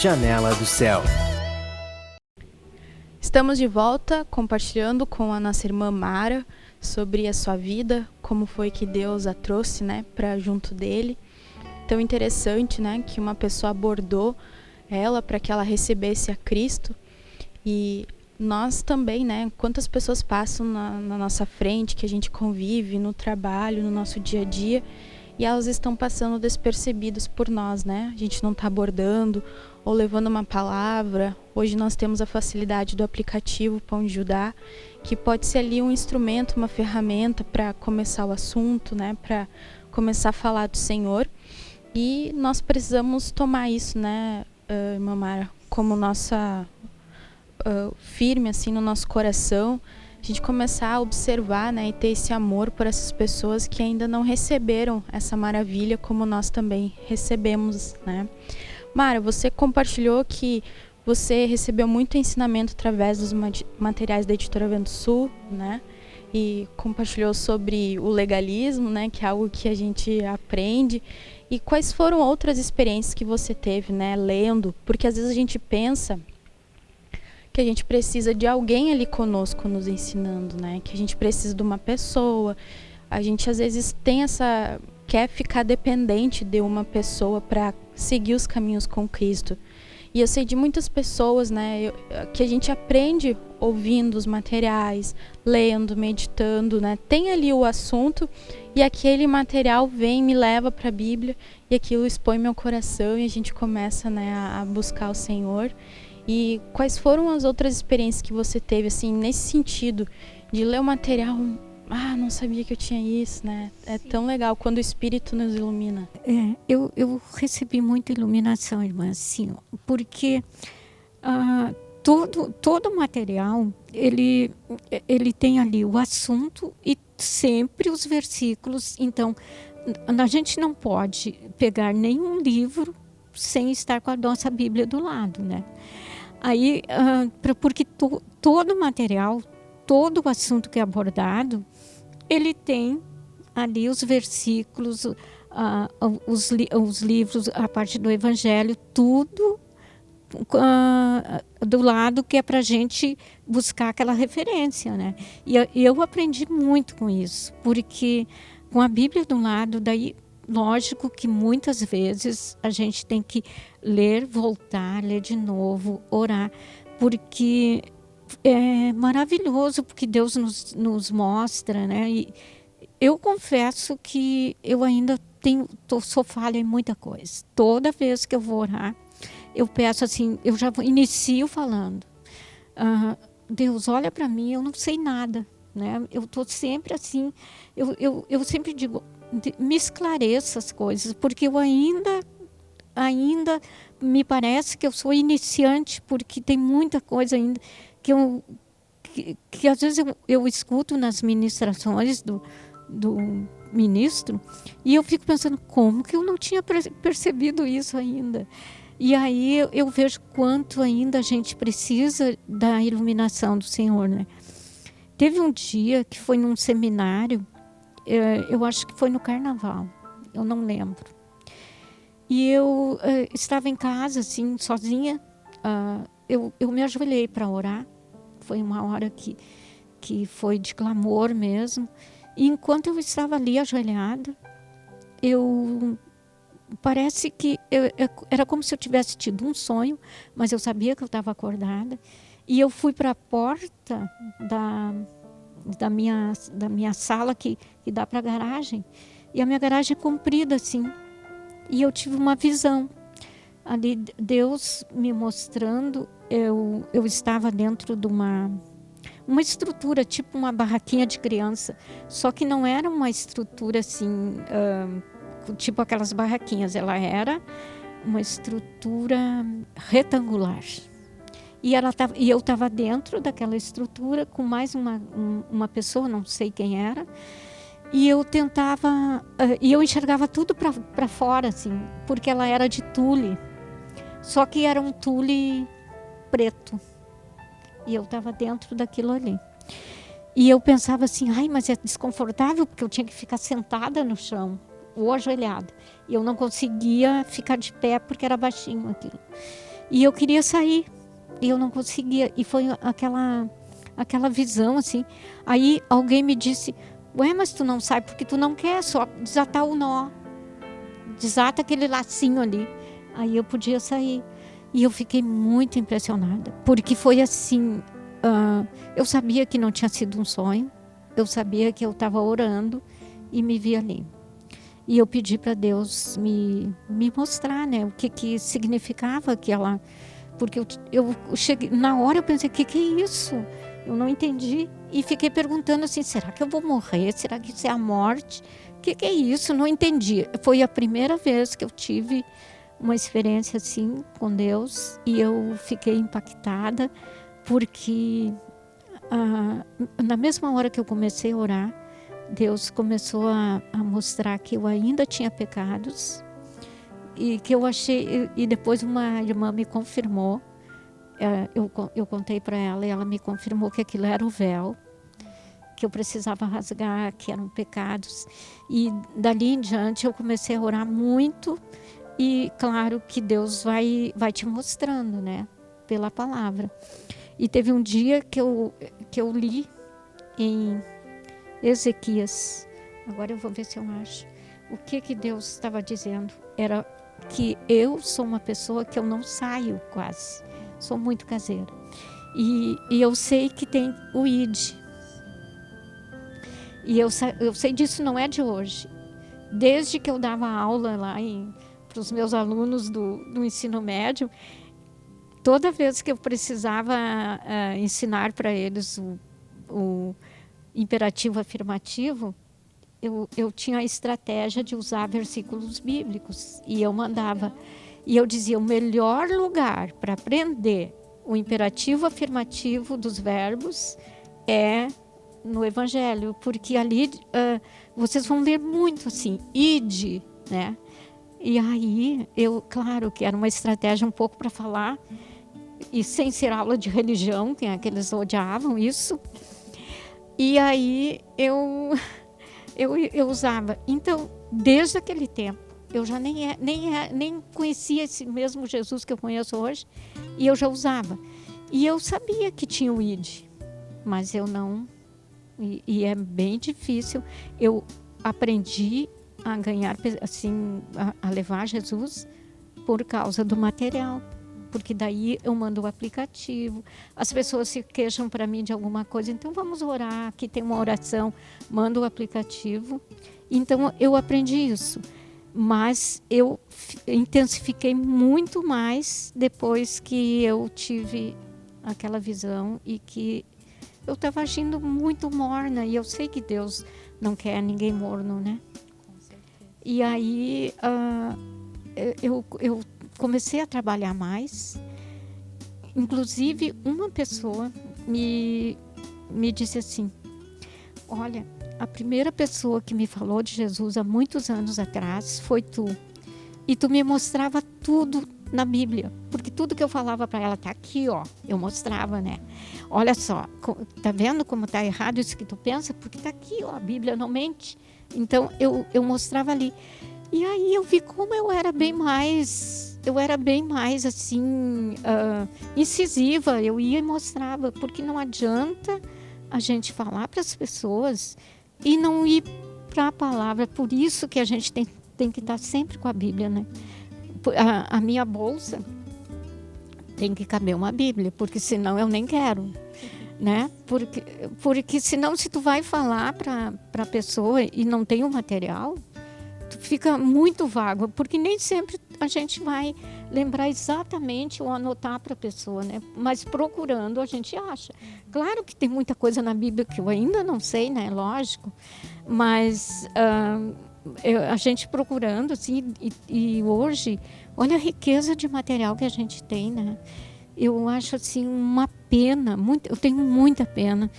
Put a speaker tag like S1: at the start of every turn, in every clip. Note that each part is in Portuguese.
S1: Janela do Céu.
S2: Estamos de volta compartilhando com a nossa irmã Mara sobre a sua vida, como foi que Deus a trouxe, para junto dele. Tão interessante, que uma pessoa abordou ela para que ela recebesse a Cristo. E nós também, quantas pessoas passam na nossa frente, que a gente convive no trabalho, no nosso dia a dia, e elas estão passando despercebidas por nós, A gente não está abordando ou levando uma palavra. Hoje nós temos a facilidade do aplicativo Pão de Judá, que pode ser ali um instrumento, uma ferramenta para começar o assunto, para começar a falar do Senhor. E nós precisamos tomar isso, irmã Mara, como nossa firme assim no nosso coração, a gente começar a observar, e ter esse amor por essas pessoas que ainda não receberam essa maravilha como nós também recebemos, Mara, você compartilhou que você recebeu muito ensinamento através dos materiais da Editora Vento Sul, e compartilhou sobre o legalismo, que é algo que a gente aprende. E quais foram outras experiências que você teve, lendo? Porque às vezes a gente pensa que a gente precisa de alguém ali conosco nos ensinando, que a gente precisa de uma pessoa. A gente às vezes quer ficar dependente de uma pessoa para seguir os caminhos com Cristo. E eu sei de muitas pessoas, que a gente aprende ouvindo os materiais, lendo, meditando, Tem ali o assunto e aquele material vem, me leva para a Bíblia e aquilo expõe meu coração e a gente começa, a buscar o Senhor. E quais foram as outras experiências que você teve, assim, nesse sentido de ler o material? Não sabia que eu tinha isso, É tão legal quando o Espírito nos ilumina.
S3: Eu recebi muita iluminação, irmã, assim, porque todo o material, ele tem ali o assunto e sempre os versículos. Então, a gente não pode pegar nenhum livro sem estar com a nossa Bíblia do lado, Aí, porque todo o material, todo o assunto que é abordado, ele tem ali os versículos, os livros, a parte do Evangelho, tudo do lado que é para a gente buscar aquela referência, E eu aprendi muito com isso, porque com a Bíblia do lado, daí, lógico que muitas vezes a gente tem que ler, voltar, ler de novo, orar, porque é maravilhoso, porque Deus nos mostra, E eu confesso que eu ainda sou falha em muita coisa. Toda vez que eu vou orar, eu peço assim, eu já inicio falando, Deus, olha para mim, eu não sei nada, Eu estou sempre assim, eu sempre digo, me esclareça as coisas, porque eu ainda me parece que eu sou iniciante, porque tem muita coisa ainda que às vezes eu escuto nas ministrações do ministro, e eu fico pensando, como que eu não tinha percebido isso ainda? E aí eu vejo quanto ainda a gente precisa da iluminação do Senhor, Teve um dia que foi num seminário, eu acho que foi no Carnaval, eu não lembro. E eu estava em casa, assim, sozinha, eu me ajoelhei para orar. Foi uma hora que foi de clamor mesmo. E enquanto eu estava ali ajoelhada, parece que era como se eu tivesse tido um sonho, mas eu sabia que eu estava acordada. E eu fui para a porta da minha sala que dá para a garagem. E a minha garagem é comprida assim. E eu tive uma visão. Ali Deus me mostrando, eu estava dentro de uma estrutura, tipo uma barraquinha de criança. Só que não era uma estrutura assim, tipo aquelas barraquinhas. Ela era uma estrutura retangular. E eu estava dentro daquela estrutura com mais uma pessoa, não sei quem era. E eu tentava, e eu enxergava tudo para fora, assim, porque ela era de tule. Só que era um tule preto. E eu estava dentro daquilo ali. E eu pensava assim, mas é desconfortável, porque eu tinha que ficar sentada no chão, ou ajoelhada. E eu não conseguia ficar de pé, porque era baixinho aquilo. E eu queria sair, e eu não conseguia. E foi aquela visão, assim. Aí alguém me disse, ué, mas tu não sai porque tu não quer, só desatar o nó. Desata aquele lacinho ali. Aí eu podia sair. E eu fiquei muito impressionada, porque foi assim, eu sabia que não tinha sido um sonho, eu sabia que eu estava orando e me vi ali. E eu pedi para Deus me mostrar, né, o que significava aquela... Porque eu cheguei, na hora eu pensei, o que é isso? Eu não entendi. E fiquei perguntando assim, será que eu vou morrer? Será que isso é a morte? O que é isso? Não entendi. Foi a primeira vez que eu tive uma experiência assim com Deus. E eu fiquei impactada, porque na mesma hora que eu comecei a orar, Deus começou a mostrar que eu ainda tinha pecados. E que eu achei, e depois uma irmã me confirmou, eu contei para ela e ela me confirmou que aquilo era o véu, que eu precisava rasgar, que eram pecados. E dali em diante eu comecei a orar muito, e claro que Deus vai te mostrando, né, pela palavra. E teve um dia que eu li em Ezequias, agora eu vou ver se eu acho, o que Deus estava dizendo. Era que eu sou uma pessoa que eu não saio quase, sou muito caseira. E eu sei que tem o ID. E eu sei disso, não é de hoje. Desde que eu dava aula lá para os meus alunos do ensino médio, toda vez que eu precisava ensinar para eles o imperativo afirmativo, eu tinha a estratégia de usar versículos bíblicos, e eu mandava. E eu dizia, o melhor lugar para aprender o imperativo afirmativo dos verbos é no Evangelho, porque ali vocês vão ler muito assim, ide, né? E aí, claro que era uma estratégia um pouco para falar, e sem ser aula de religião, que eles odiavam isso. E aí eu usava. Então, desde aquele tempo, eu já nem conhecia esse mesmo Jesus que eu conheço hoje, e eu já usava. E eu sabia que tinha o ID, mas eu não... E é bem difícil. Eu aprendi a ganhar, assim, a levar Jesus por causa do material. Porque daí eu mando o aplicativo, as pessoas se queixam para mim de alguma coisa, então vamos orar, aqui tem uma oração, mando o aplicativo. Então eu aprendi isso, mas eu intensifiquei muito mais depois que eu tive aquela visão e que eu estava agindo muito morna, e eu sei que Deus não quer ninguém morno, né?
S2: Com certeza.
S3: E aí eu comecei a trabalhar mais. Inclusive, uma pessoa me disse assim, olha, a primeira pessoa que me falou de Jesus há muitos anos atrás foi tu. E tu me mostrava tudo na Bíblia, porque tudo que eu falava para ela, tá aqui, ó, eu mostrava, né? Olha só, tá vendo como tá errado isso que tu pensa? Porque tá aqui, ó, a Bíblia não mente. Então, eu mostrava ali. E aí eu vi como eu era bem mais assim, incisiva. Eu ia e mostrava, porque não adianta a gente falar para as pessoas e não ir para a palavra. Por isso que a gente tem que estar sempre com a Bíblia, né? A minha bolsa tem que caber uma Bíblia, porque senão eu nem quero, né? Porque senão, se tu vai falar para a pessoa e não tem o material, fica muito vago, porque nem sempre a gente vai lembrar exatamente ou anotar para a pessoa, né? Mas procurando a gente acha. Claro que tem muita coisa na Bíblia que eu ainda não sei, né? Lógico, mas a gente procurando, assim, e hoje, olha a riqueza de material que a gente tem, né? Eu acho assim uma pena, eu tenho muita pena.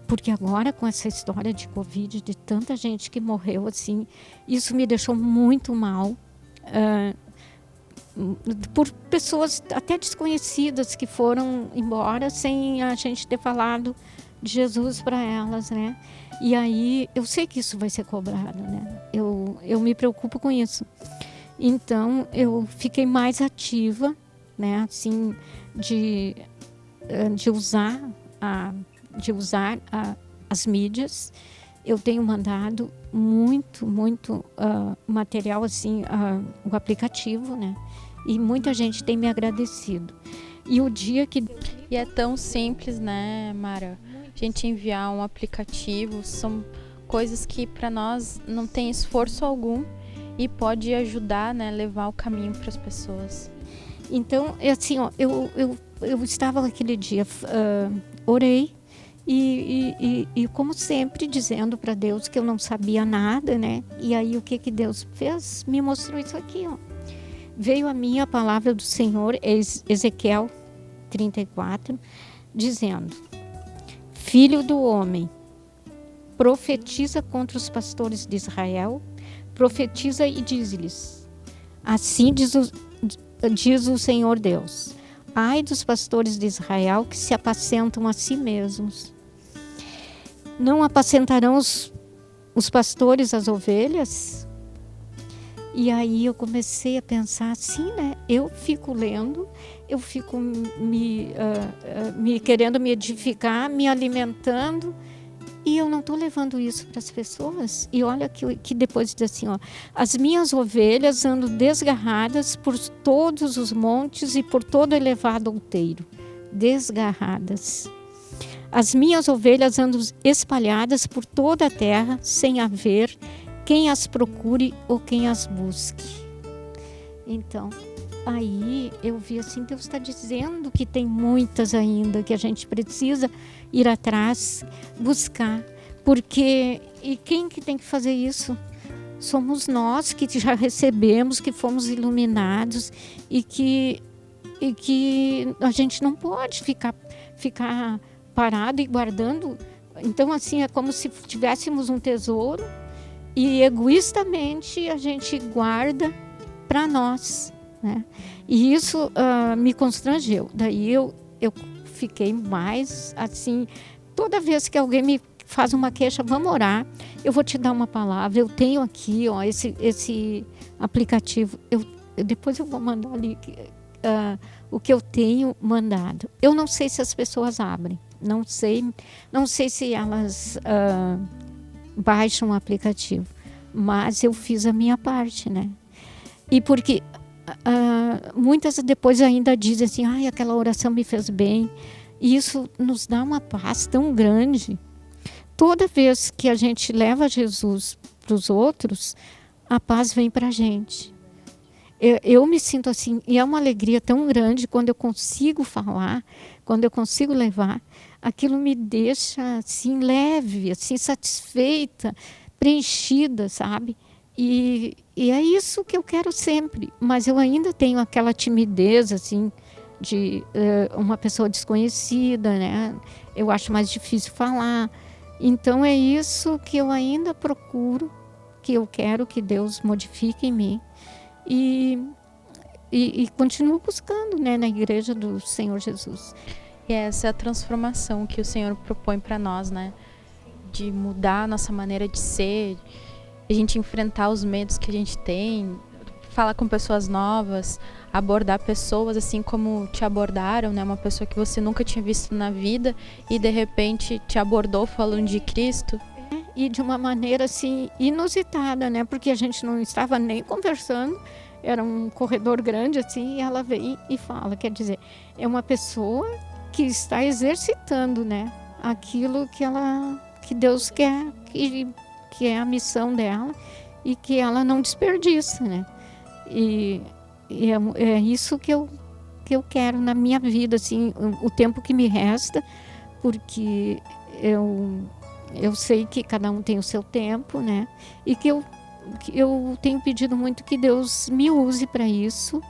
S3: Porque agora, com essa história de Covid, de tanta gente que morreu assim, isso me deixou muito mal, por pessoas até desconhecidas que foram embora sem a gente ter falado de Jesus para elas, né? E aí eu sei que isso vai ser cobrado, né? Eu me preocupo com isso. Então eu fiquei mais ativa né, assim, de usar as mídias. Eu tenho mandado muito material, assim, o aplicativo, né? E muita gente tem me agradecido. E o dia que...
S2: E é tão simples, né, Mara? A gente enviar um aplicativo, são coisas que para nós não tem esforço algum e pode ajudar, né, levar o caminho para as pessoas.
S3: Então, assim, ó, eu estava aquele dia, orei, e como sempre, dizendo para Deus que eu não sabia nada, né? E aí o que Deus fez? Me mostrou isso aqui, ó. Veio a mim a palavra do Senhor, Ezequiel 34, dizendo: Filho do homem, profetiza contra os pastores de Israel, profetiza e diz-lhes: assim diz o Senhor Deus: ai dos pastores de Israel que se apacentam a si mesmos. Não apacentarão os pastores as ovelhas? E aí eu comecei a pensar assim, né? Eu fico lendo, eu fico me querendo me edificar, me alimentando, e eu não estou levando isso para as pessoas. E olha que depois diz assim, ó: as minhas ovelhas andam desgarradas por todos os montes e por todo elevado outeiro. Desgarradas. As minhas ovelhas andam espalhadas por toda a terra, sem haver quem as procure ou quem as busque. Então, aí eu vi assim, Deus está dizendo que tem muitas ainda, que a gente precisa ir atrás, buscar. Porque, e quem que tem que fazer isso? Somos nós que já recebemos, que fomos iluminados e que a gente não pode ficar parado e guardando. Então, assim, é como se tivéssemos um tesouro e egoístamente a gente guarda para nós, né? E isso me constrangeu. Daí eu fiquei mais assim, toda vez que alguém me faz uma queixa, vamos orar, eu vou te dar uma palavra, eu tenho aqui, ó, esse aplicativo, depois eu vou mandar ali o que eu tenho mandado. Eu não sei se as pessoas abrem, não sei se elas baixam o aplicativo, mas eu fiz a minha parte, né? E porque muitas depois ainda dizem assim, ai, aquela oração me fez bem. E isso nos dá uma paz tão grande. Toda vez que a gente leva Jesus para os outros, a paz vem para a gente. Eu me sinto assim, e é uma alegria tão grande quando eu consigo falar, quando eu consigo levar. Aquilo me deixa assim leve, assim satisfeita, preenchida, sabe? E é isso que eu quero sempre. Mas eu ainda tenho aquela timidez, assim, de uma pessoa desconhecida, né? Eu acho mais difícil falar. Então é isso que eu ainda procuro, que eu quero que Deus modifique em mim. E continuo buscando, né, na igreja do Senhor Jesus.
S2: E essa é a transformação que o Senhor propõe para nós, né? De mudar a nossa maneira de ser, a gente enfrentar os medos que a gente tem, falar com pessoas novas, abordar pessoas assim como te abordaram, né? Uma pessoa que você nunca tinha visto na vida e de repente te abordou falando de Cristo.
S3: E de uma maneira assim inusitada, né? Porque a gente não estava nem conversando, era um corredor grande assim, e ela veio e fala, quer dizer, é uma pessoa que está exercitando, né? Aquilo que Deus quer, que é a missão dela e que ela não desperdiça, né? E é isso que eu quero na minha vida, assim, o tempo que me resta, porque eu sei que cada um tem o seu tempo, né? E que eu tenho pedido muito que Deus me use para isso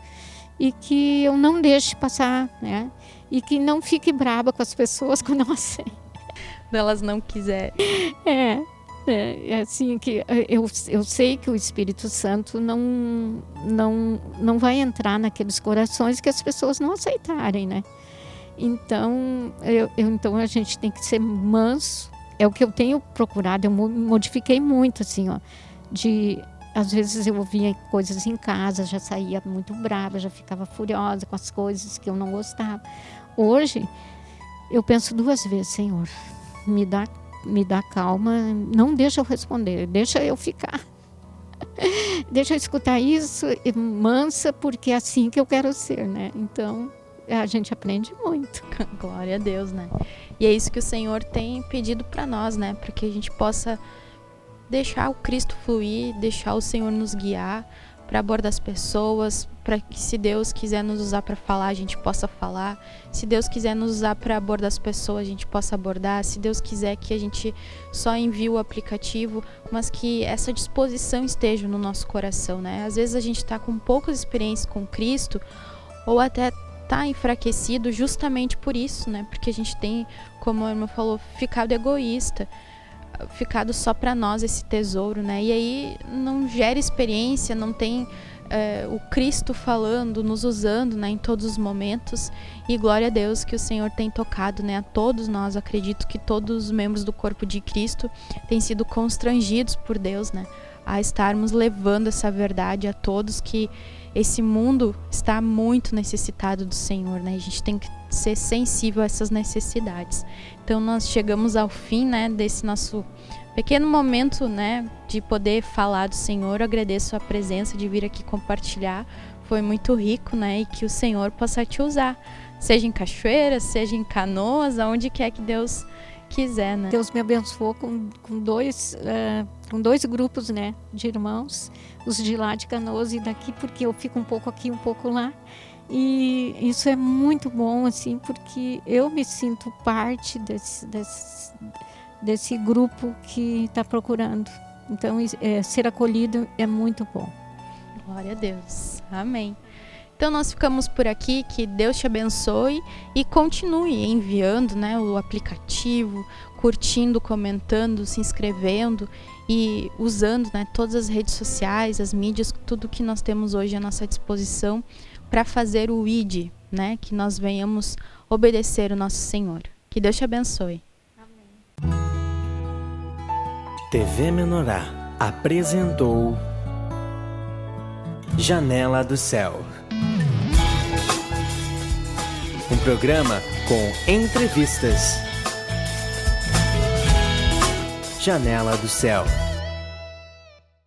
S3: e que eu não deixe passar, né? E que não fique braba com as pessoas quando elas
S2: não quiserem.
S3: É assim que eu sei que o Espírito Santo não vai entrar naqueles corações que as pessoas não aceitarem, né? Então, então a gente tem que ser manso. É o que eu tenho procurado. Eu modifiquei muito, assim, ó, de às vezes eu ouvia coisas em casa, já saía muito brava, já ficava furiosa com as coisas que eu não gostava. Hoje, eu penso 2 vezes, Senhor, me dá calma, não deixa eu responder, deixa eu ficar. Deixa eu escutar isso, mansa, porque é assim que eu quero ser, né? Então, a gente aprende muito.
S2: Glória a Deus, né? E é isso que o Senhor tem pedido para nós, né? Para que a gente possa deixar o Cristo fluir, deixar o Senhor nos guiar para abordar as pessoas, para que, se Deus quiser nos usar para falar, a gente possa falar. Se Deus quiser nos usar para abordar as pessoas, a gente possa abordar. Se Deus quiser que a gente só envie o aplicativo, mas que essa disposição esteja no nosso coração, né? Às vezes a gente está com poucas experiências com Cristo, ou até está enfraquecido justamente por isso, né? Porque a gente tem, como a irmã falou, ficado egoísta, ficado só para nós esse tesouro, né? E aí não gera experiência, não tem o Cristo falando, nos usando, né, em todos os momentos. E glória a Deus que o Senhor tem tocado, né, a todos nós. Acredito que todos os membros do corpo de Cristo têm sido constrangidos por Deus, né, a estarmos levando essa verdade a todos, que esse mundo está muito necessitado do Senhor, né? A gente tem que ser sensível a essas necessidades. Então nós chegamos ao fim, né, desse nosso pequeno momento, né, de poder falar do Senhor. Eu agradeço a presença de vir aqui compartilhar. Foi muito rico, né? E que o Senhor possa te usar, seja em Cachoeira, seja em Canoas, aonde quer que Deus quiser, né?
S3: Deus me abençoou com dois grupos, né, de irmãos, os de lá de Canoas e daqui, porque eu fico um pouco aqui, um pouco lá. E isso é muito bom, assim, porque eu me sinto parte desse grupo que está procurando. Então, ser acolhido é muito bom.
S2: Glória a Deus. Amém. Então, nós ficamos por aqui. Que Deus te abençoe e continue enviando, né, o aplicativo, curtindo, comentando, se inscrevendo e usando, né, todas as redes sociais, as mídias, tudo que nós temos hoje à nossa disposição para fazer o ID, né, que nós venhamos obedecer o nosso Senhor. Que Deus te abençoe.
S3: Amém.
S1: TV Menorá apresentou Janela do Céu. Um programa com entrevistas. Janela do Céu.